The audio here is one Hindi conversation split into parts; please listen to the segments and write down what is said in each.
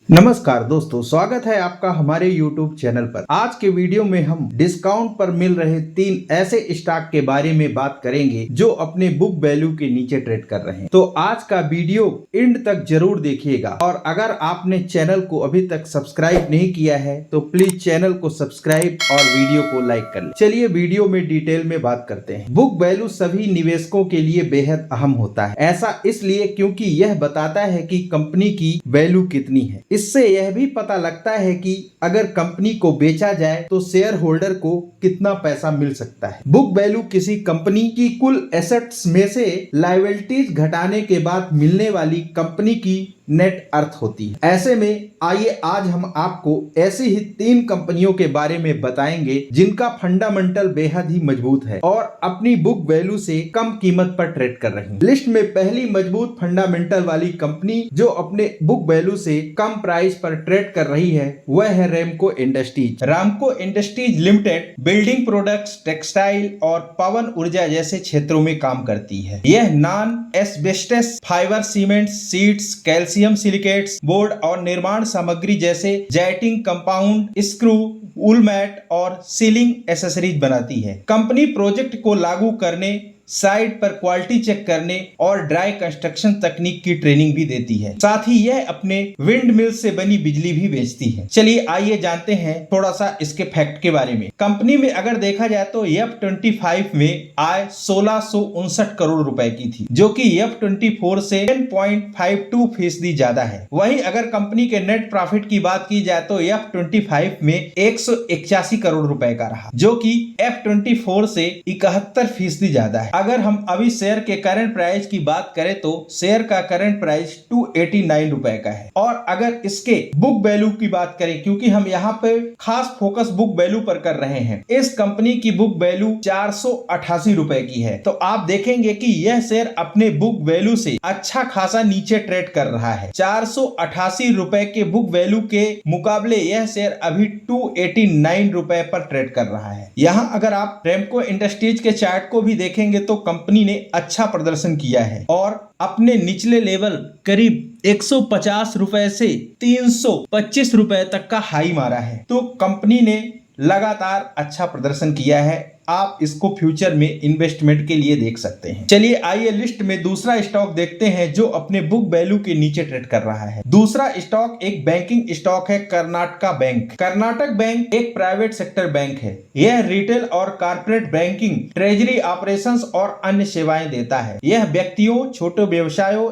नमस्कार दोस्तों, स्वागत है आपका हमारे YouTube चैनल पर। आज के वीडियो में हम डिस्काउंट पर मिल रहे 3 ऐसे स्टॉक के बारे में बात करेंगे जो अपने बुक वैल्यू के नीचे ट्रेड कर रहे हैं। तो आज का वीडियो एंड तक जरूर देखिएगा और अगर आपने चैनल को अभी तक सब्सक्राइब नहीं किया है तो प्लीज चैनल को सब्सक्राइब और वीडियो को लाइक कर लें। चलिए वीडियो में डिटेल में बात करते हैं। बुक वैल्यू सभी निवेशकों के लिए बेहद अहम होता है। ऐसा इसलिए क्योंकि यह बताता है कि कंपनी की वैल्यू कितनी है। इससे यह भी पता लगता है कि अगर कंपनी को बेचा जाए तो शेयर होल्डर को कितना पैसा मिल सकता है। बुक वैल्यू किसी कंपनी की कुल एसेट्स में से लायबिलिटीज घटाने के बाद मिलने वाली कंपनी की नेट अर्थ होती है। ऐसे में आइए आज हम आपको ऐसी ही 3 कंपनियों के बारे में बताएंगे जिनका फंडामेंटल बेहद ही मजबूत है और अपनी बुक वैल्यू से कम कीमत पर ट्रेड कर रही है। लिस्ट में पहली मजबूत फंडामेंटल वाली कंपनी जो अपने बुक वैल्यू से कम प्राइस पर ट्रेड कर रही है वह है रैमको इंडस्ट्रीज। रामको industries limited building products, textile और पवन ऊर्जा जैसे क्षेत्रों में काम करती है। यह non asbestos fibre, cement, seats, calcium silicates, board और निर्माण सामग्री जैसे जैटिंग कंपाउंड, स्क्रू, वूल मैट और सीलिंग एसेसरीज बनाती है। कंपनी प्रोजेक्ट को लागू करने, साइट पर क्वालिटी चेक करने और ड्राई कंस्ट्रक्शन तकनीक की ट्रेनिंग भी देती है। साथ ही यह अपने विंड मिल से बनी बिजली भी बेचती है। चलिए आइए जानते हैं थोड़ा सा इसके फैक्ट के बारे में। कंपनी में अगर देखा जाए तो F25 में आय 1659 करोड़ रुपए की थी, जो कि F24 से 10.52% ज्यादा है। वहीं अगर कंपनी के नेट प्रॉफिट की बात की जाए तो F25 में 181 करोड़ रुपए का रहा, जो कि F24 से 71% ज्यादा है। अगर हम अभी शेयर के करंट प्राइस की बात करें तो शेयर का करंट प्राइस 289 रुपए का है। और अगर इसके बुक वैल्यू की बात करें, क्योंकि हम यहाँ पे खास फोकस बुक वैल्यू पर कर रहे हैं, इस कंपनी की बुक वैल्यू 488 रुपए की है। तो आप देखेंगे कि यह शेयर अपने बुक वैल्यू से अच्छा खासा नीचे ट्रेड कर रहा है। 488 रुपए के बुक वैल्यू के मुकाबले यह शेयर अभी 289 रुपए पर ट्रेड कर रहा है। यहाँ अगर आप रैमको इंडस्ट्रीज के चार्ट को भी देखेंगे तो कंपनी ने अच्छा प्रदर्शन किया है और अपने निचले लेवल करीब 150 रुपए से 325 रुपए तक का हाई मारा है। तो कंपनी ने लगातार अच्छा प्रदर्शन किया है। आप इसको फ्यूचर में इन्वेस्टमेंट के लिए देख सकते हैं। चलिए आइए लिस्ट में दूसरा स्टॉक देखते हैं जो अपने बुक वैल्यू के नीचे ट्रेड कर रहा है। दूसरा स्टॉक एक बैंकिंग स्टॉक है, कर्नाटका बैंक। कर्नाटक बैंक एक प्राइवेट सेक्टर बैंक है। यह रिटेल और कॉर्पोरेट बैंकिंग, ट्रेजरी ऑपरेशंस और अन्य सेवाएं देता है। यह व्यक्तियों, छोटे व्यवसायों,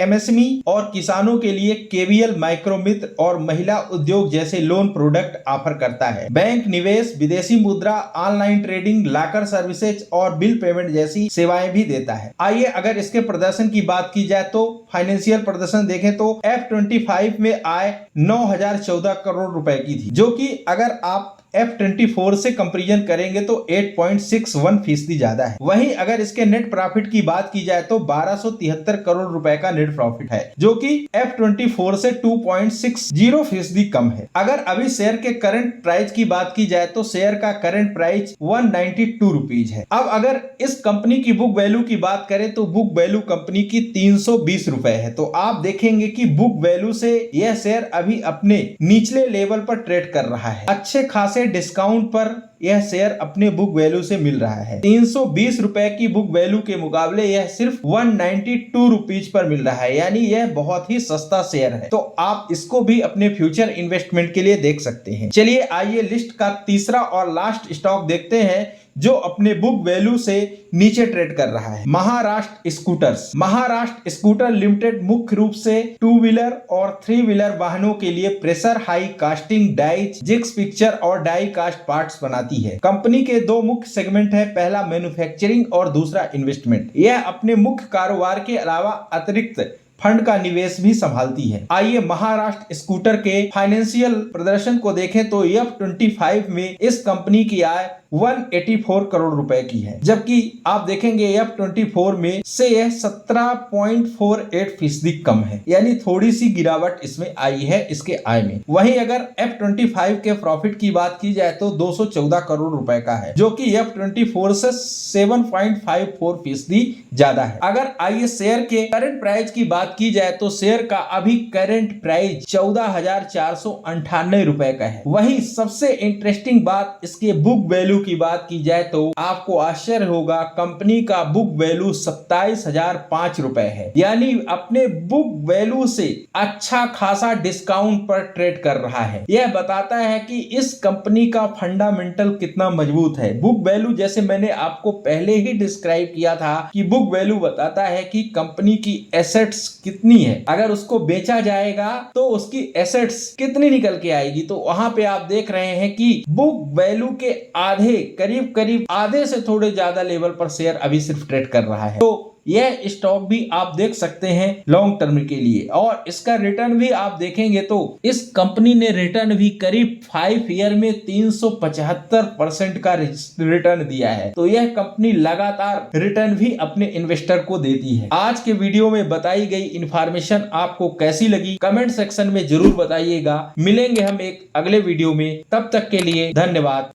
MSME और किसानों के लिए केवीएल, माइक्रोमित्र और महिला उद्योग जैसे लोन प्रोडक्ट ऑफर करता है। बैंक निवेश, विदेशी मुद्रा, ऑनलाइन ट्रेडिंग, लाकर सर्विसेज और बिल पेमेंट जैसी सेवाएं भी देता है। आइए अगर इसके प्रदर्शन की बात की जाए तो फाइनेंशियल प्रदर्शन देखें तो F25 में आय 9014 करोड़ रुपए की थी, जो कि अगर आप F24 से कंपैरिजन करेंगे तो 8.61% ज्यादा है। वहीं अगर इसके नेट प्रॉफिट की बात की जाए तो 1273 करोड़ रुपए का नेट प्रॉफिट है, जो कि F24 से 2.60% कम है। अगर अभी शेयर के करंट प्राइस की बात की जाए तो शेयर का करंट प्राइस 192 रुपीज है। अब अगर इस कंपनी की बुक वैल्यू की बात करें तो बुक वैल्यू कंपनी की 320 रुपए है। तो आप देखेंगे कि बुक वैल्यू से यह शेयर अभी अपने निचले लेवल पर ट्रेड कर रहा है। अच्छे खासे डिस्काउंट पर यह शेयर अपने बुक वैल्यू से मिल रहा है। 320 रुपए की बुक वैल्यू के मुकाबले यह सिर्फ 192 रुपीज पर मिल रहा है, यानी यह बहुत ही सस्ता शेयर है। तो आप इसको भी अपने फ्यूचर इन्वेस्टमेंट के लिए देख सकते हैं। चलिए आइए लिस्ट का तीसरा और लास्ट स्टॉक देखते हैं जो अपने बुक वैल्यू से नीचे ट्रेड कर रहा है। Maharashtra scooters. Maharashtra scooter limited मुख्य रूप से 2 व्हीलर और 3 व्हीलर वाहनों के लिए pressure high casting, dies, jigs picture और डाई कास्ट पार्ट्स बनाती है। कंपनी के 2 मुख्य सेगमेंट है, पहला मैन्युफैक्चरिंग और दूसरा इन्वेस्टमेंट। यह अपने मुख्य कारोबार के अलावा अतिरिक्त फंड का निवेश भी संभालती है। आइए महाराष्ट्र स्कूटर के फाइनेंशियल प्रदर्शन को देखें तो F25 में इस कंपनी की आय 184 करोड़ रुपए की है, जबकि आप देखेंगे F24 में से यह 17.48% कम है, यानी थोड़ी सी गिरावट इसमें आई है इसके आय में। वहीं अगर F25 के प्रॉफिट की बात की जाए तो 214 करोड़ रुपए का है, जो कि F24 से 7.54% ज्यादा है। अगर आइए शेयर के करंट प्राइस की बात की जाए तो शेयर का अभी करंट प्राइस 14,498 रुपए का है। वहीं सबसे इंटरेस्टिंग बात इसके बुक वैल्यू की बात की जाए तो आपको आश्चर्य होगा, कंपनी का बुक वैल्यू 27,005 रुपए है, यानी अपने बुक वैल्यू से अच्छा खासा डिस्काउंट पर ट्रेड कर रहा है। यह बताता है कि इस कंपनी का फंडामेंटल कितना मजबूत है। बुक वैल्यू जैसे मैंने आपको पहले ही डिस्क्राइब किया था कि बुक वैल्यू बताता है कि कंपनी की एसेट्स कितनी है, अगर उसको बेचा जाएगा तो उसकी एसेट्स कितनी निकल के आएगी। तो वहां पे आप देख रहे हैं कि बुक वैल्यू के आधे, करीब आधे से थोड़े ज्यादा लेवल पर शेयर अभी सिर्फ ट्रेड कर रहा है। तो यह स्टॉक भी आप देख सकते हैं लॉन्ग टर्म के लिए, और इसका रिटर्न भी आप देखेंगे तो इस कंपनी ने रिटर्न भी करीब 5 ईयर में 375% का रिटर्न दिया है। तो यह कंपनी लगातार रिटर्न भी अपने इन्वेस्टर को देती है। आज के वीडियो में बताई गई इंफॉर्मेशन आपको कैसी लगी कमेंट सेक्शन में जरूर बताइएगा। मिलेंगे हम एक अगले वीडियो में, तब तक के लिए धन्यवाद।